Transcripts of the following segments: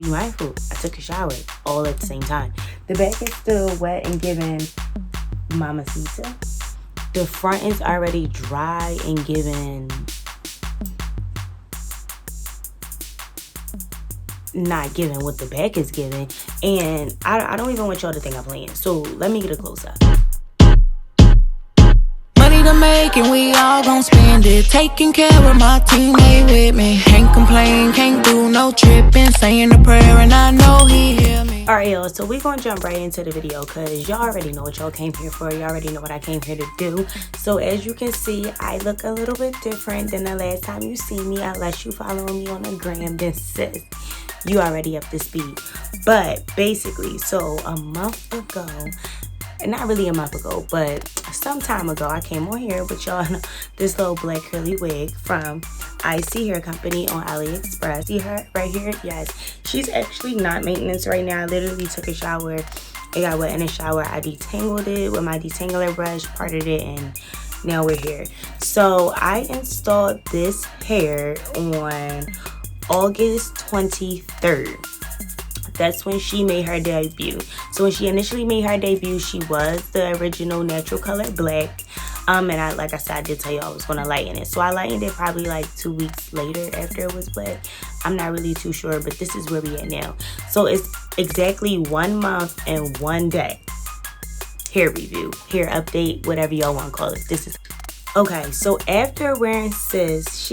Be mindful, I took a shower all at the same time. The back is still wet and giving mamacita. The front is already dry and giving not giving what the back is giving. And I don't even want y'all to think I'm playing. So let me get a close up. Money to make and we all gon' spend it. Taking care of my team, they with me. Can't complain, can't do no tripping. Saying a prayer and I know he hear me. Alright y'all, so we're gonna jump right into the video because y'all already know what y'all came here for. Y'all already know what I came here to do. So as you can see, I look a little bit different than the last time you see me. Unless you follow me on the gram, then sis, you already up to speed. But basically, so a month ago, not really a month ago, but some time ago, I came on here with y'all this little black curly wig from ISEE Hair Company on AliExpress. See her right here? Yes. She's actually not maintenance right now. I literally took a shower. It got wet in the shower. I detangled it with my detangler brush, parted it, and now we're here. So I installed this hair on August 23rd. That's when she made her debut. So when she initially made her debut, she was the original natural color black. And like I said, I did tell you I was gonna lighten it. So I lightened it probably like 2 weeks later after it was black. I'm not really too sure, but this is where we at now. So it's exactly 1 month and 1 day. Hair review, hair update, whatever y'all want to call it. This is okay. So after wearing sis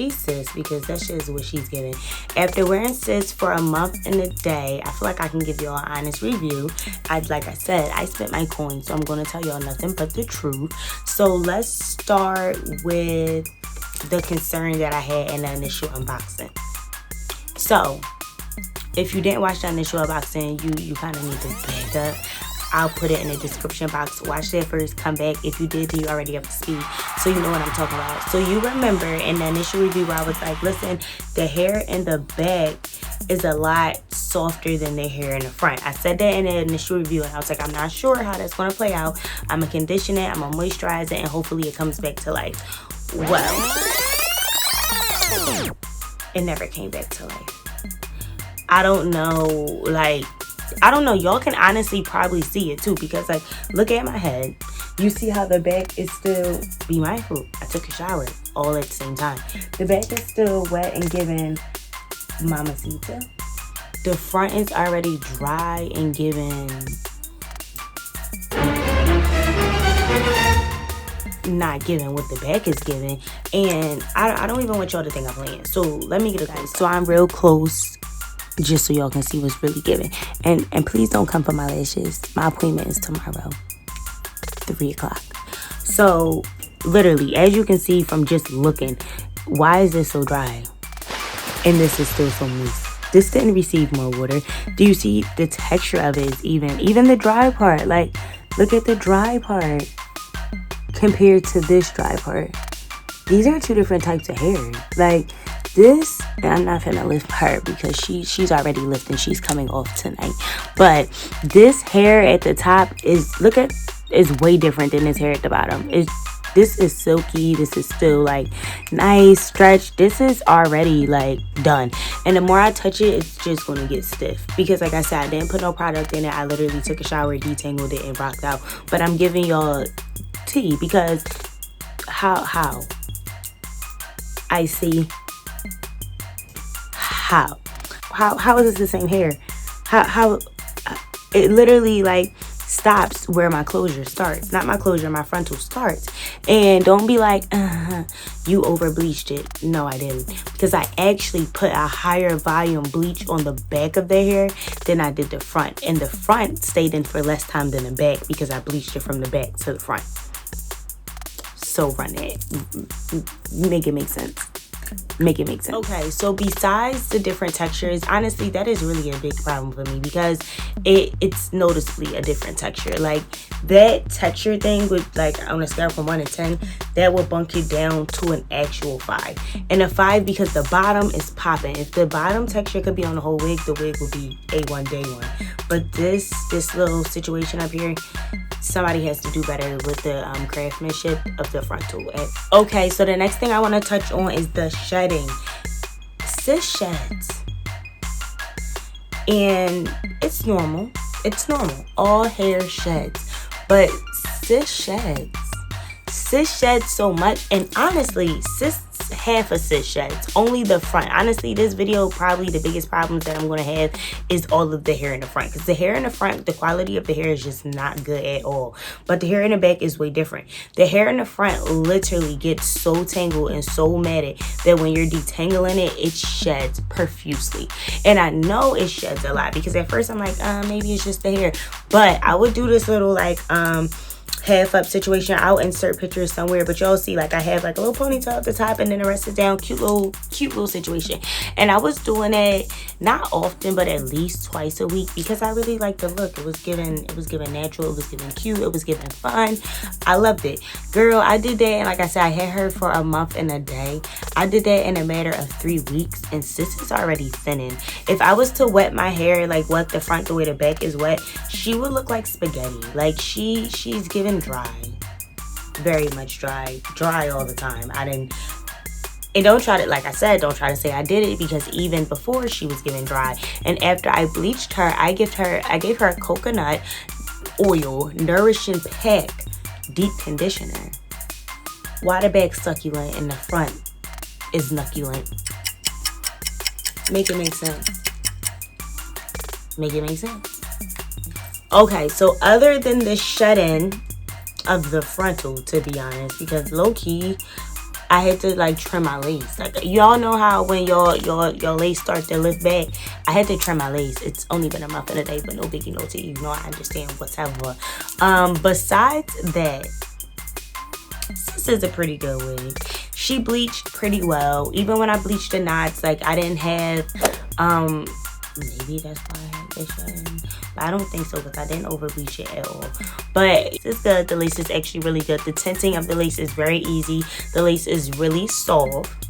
because that shit is what she's giving. After wearing sis for a month and a day, I feel like I can give y'all an honest review. Like I said, I spent my coins, so I'm gonna tell y'all nothing but the truth. So let's start with the concern that I had in the initial unboxing. So if you didn't watch the initial unboxing, you kind of need to back up. I'll put it in the description box. Watch that first, come back. If you did, then you already up to speed, so you know what I'm talking about. So you remember in the initial review where I was like, listen, the hair in the back is a lot softer than the hair in the front. I said that in the initial review, and I was like, I'm not sure how that's going to play out. I'm going to condition it, I'm going to moisturize it, and hopefully it comes back to life. Well, it never came back to life. I don't know, y'all can honestly probably see it too, because like, look at my head. You see how the back is still, be mindful, I took a shower all at the same time. The back is still wet and giving mamacita. The front is already dry and giving not giving what the back is giving. And I don't even want y'all to think I'm playing. So let me get a close. So I'm real close, just so y'all can see what's really giving. And please don't come for my lashes. My appointment is tomorrow, 3 o'clock. So literally, as you can see from just looking, why is this so dry? And this is still so loose. This didn't receive more water. Do you see the texture of it is even the dry part? Like, look at the dry part compared to this dry part. These are 2 different types of hair. Like, this, and I'm not finna lift her because she's already lifting. She's coming off tonight. But this hair at the top is way different than this hair at the bottom. This is silky. This is still like nice stretch. This is already like done. And the more I touch it, it's just gonna get stiff. Because like I said, I didn't put no product in it. I literally took a shower, detangled it, and rocked out. But I'm giving y'all tea because how I see. How is this the same hair? How it literally like stops where my closure starts. Not my closure, my frontal starts. And don't be like, you over bleached it. No, I didn't. Because I actually put a higher volume bleach on the back of the hair than I did the front. And the front stayed in for less time than the back because I bleached it from the back to the front. So run it. Make it make sense. Make it make sense. Okay, so besides the different textures, honestly, that is really a big problem for me because it's noticeably a different texture. Like, that texture thing would, like, on a scale from 1 to 10, that would bunk it down to an actual 5. And a 5 because the bottom is popping. If the bottom texture could be on the whole wig, the wig would be A1 day 1. But this little situation up here, somebody has to do better with the craftsmanship of the frontal. Okay, so the next thing I want to touch on is the shedding. Sis sheds. And it's normal. It's normal. All hair sheds. But sis sheds. Sis sheds so much. And honestly, sis half of sis sheds. Only the front. Honestly, this video, probably the biggest problems that I'm going to have is all of the hair in the front. Because the hair in the front, the quality of the hair is just not good at all. But the hair in the back is way different. The hair in the front literally gets so tangled and so matted that when you're detangling it, it sheds profusely. And I know it sheds a lot because at first I'm like, maybe it's just the hair. But I would do this little like, half up situation. I'll insert pictures somewhere, but y'all see like I have like a little ponytail at the top and then the rest is down. Cute little situation. And I was doing it not often, but at least twice a week because I really like the look. It was giving natural, it was giving cute, it was giving fun. I loved it. Girl, I did that, and like I said, I had her for a month and a day. I did that in a matter of 3 weeks, and sis is already thinning. If I was to wet my hair, like wet the front the way the back is wet, she would look like spaghetti. Like she's giving dry, very much dry all the time. And don't try to, like I said, don't try to say I did it, because even before she was giving dry and after I bleached her, I gave her a coconut oil nourishing pack deep conditioner. Why the back succulent and the front is nucculent? Make it make sense. Make it make sense. Okay, so other than the shut-in of the frontal, to be honest, because low-key I had to like trim my lace. Like y'all know how when your lace starts to lift back, I had to trim my lace. It's only been a month and a day, but no biggie, no tea. You know, I understand whatever. Besides that, this is a pretty good wig. She bleached pretty well. Even when I bleached the knots, like I didn't have maybe that's why I had this shut-in. But I don't think so, because I didn't over bleach it at all. But it's good. The lace is actually really good. The tinting of the lace is very easy. The lace is really soft.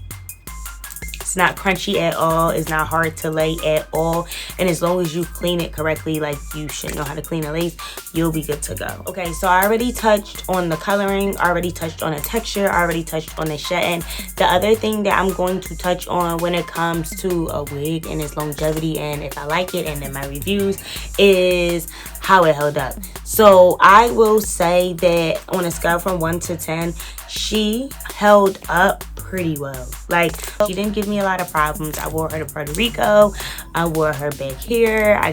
It's not crunchy at all. It's not hard to lay at all. And as long as you clean it correctly, like you should know how to clean a lace, you'll be good to go. Okay, so I already touched on the coloring. I already touched on the texture. I already touched on the shut-in. The other thing that I'm going to touch on when it comes to a wig and its longevity and if I like it and then my reviews is how it held up. So I will say that on a scale from 1 to 10, she held up pretty well. Like, she didn't give me a lot of problems. I wore her to Puerto Rico. I wore her back here. I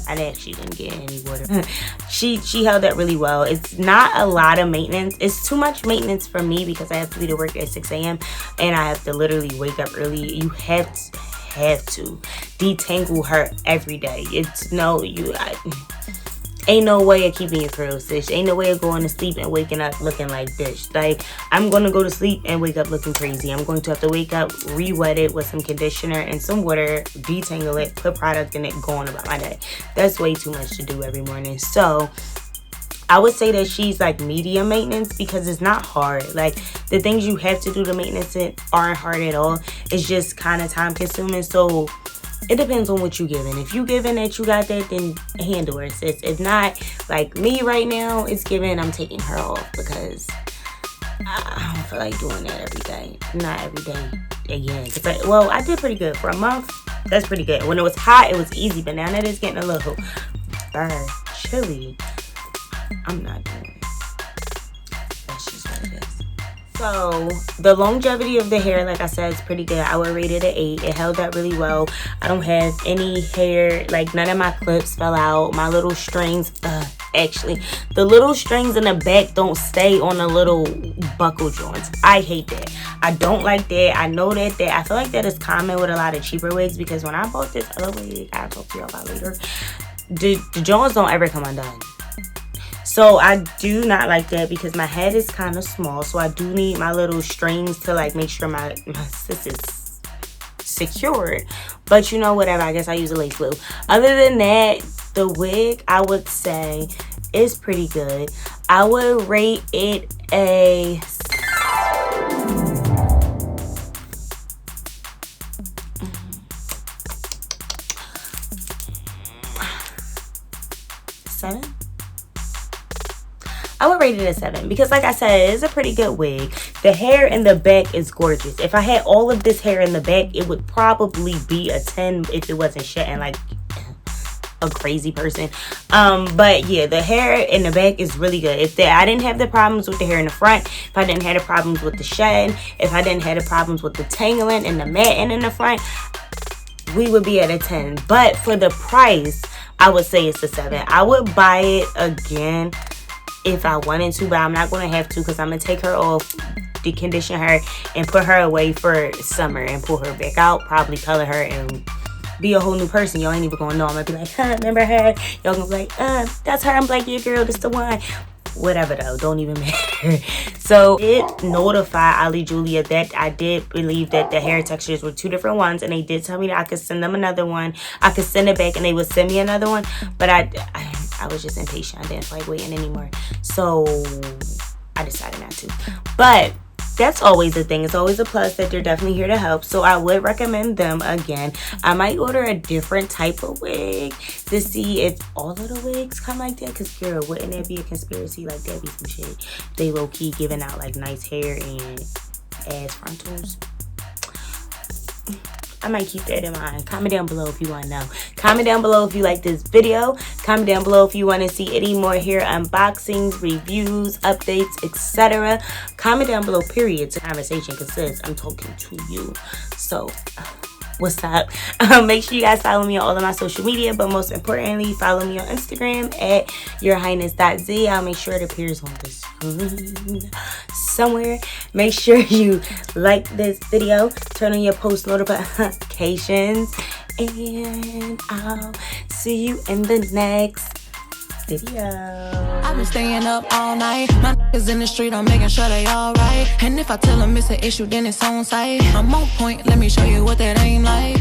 actually didn't get any water. She held up really well. It's not a lot of maintenance. It's too much maintenance for me because I have to be to work at 6 a.m. and I have to literally wake up early. You have to detangle her every day. It's ain't no way of keeping your curls, sis. Ain't no way of going to sleep and waking up looking like this. Like, I'm going to go to sleep and wake up looking crazy. I'm going to have to wake up, re-wet it with some conditioner and some water, detangle it, put product in it, go on about my day. That's way too much to do every morning. So I would say that she's like medium maintenance because it's not hard. Like, the things you have to do to maintenance it aren't hard at all. It's just kind of time consuming. So it depends on what you giving. If you giving that you got that, then handle her, sis. If not, like me right now, it's giving I'm taking her off because I don't feel like doing that every day. Not every day again. Well, I did pretty good for a month. That's pretty good. When it was hot, it was easy, but now that it's getting a little chilly, I'm not doing it. That's just what it is. So the longevity of the hair, like I said, is pretty good. I would rate it an 8. It held up really well. I don't have any hair, like none of my clips fell out. My little strings, actually, the little strings in the back don't stay on the little buckle joints. I hate that. I don't like that. I know that I feel like that is common with a lot of cheaper wigs, because when I bought this other wig, I'll talk to y'all about later, the joints don't ever come undone. So I do not like that because my head is kind of small. So I do need my little strings to like make sure my sis is secured. But you know, whatever. I guess I use a lace glue. Other than that, the wig, I would say, is pretty good. I would rate it a 7. I would rate it a 7 because, like I said, it is a pretty good wig. The hair in the back is gorgeous. If I had all of this hair in the back, it would probably be a 10 if it wasn't shut-in. Like, a crazy person. But yeah, the hair in the back is really good. I didn't have the problems with the hair in the front, if I didn't have the problems with the shedding, if I didn't have the problems with the tangling and the matting in the front, we would be at a 10. But for the price, I would say it's a 7. I would buy it again if I wanted to, but I'm not going to have to, because I'm going to take her off, decondition her, and put her away for summer and pull her back out, probably color her and be a whole new person. Y'all ain't even going to know. I'm going to be like, huh, remember her? Y'all going to be like, that's her. I'm like, yeah, girl, that's the one. Whatever though, don't even matter. So it notified Ali Julia that I did believe that the hair textures were 2 different ones, and they did tell me that I could send them another one. I could send it back and they would send me another one, but I was just impatient. I didn't feel like waiting anymore, so I decided not to. But that's always a thing. It's always a plus that they're definitely here to help. So I would recommend them again. I might order a different type of wig to see if all of the wigs come like that. Because, girl, wouldn't that be a conspiracy? Like, that'd be some shit. They low-key giving out, like, nice hair and ass frontals. I might keep that in mind. Comment down below if you want to know. Comment down below if you like this video. Comment down below if you want to see any more hair unboxings, reviews, updates, etc. Comment down below, period. It's a conversation, because sis, I'm talking to you. So, what's up? Make sure you guys follow me on all of my social media, but most importantly, follow me on Instagram at yourhighness.z. I'll make sure it appears on the screen somewhere. Make sure you like this video, turn on your post notifications, and I'll see you in the next video. I've been staying up all night. My niggas in the street, I'm making sure they alright. And if I tell them it's an issue, then it's on site. I'm on point, let me show you what that aim like.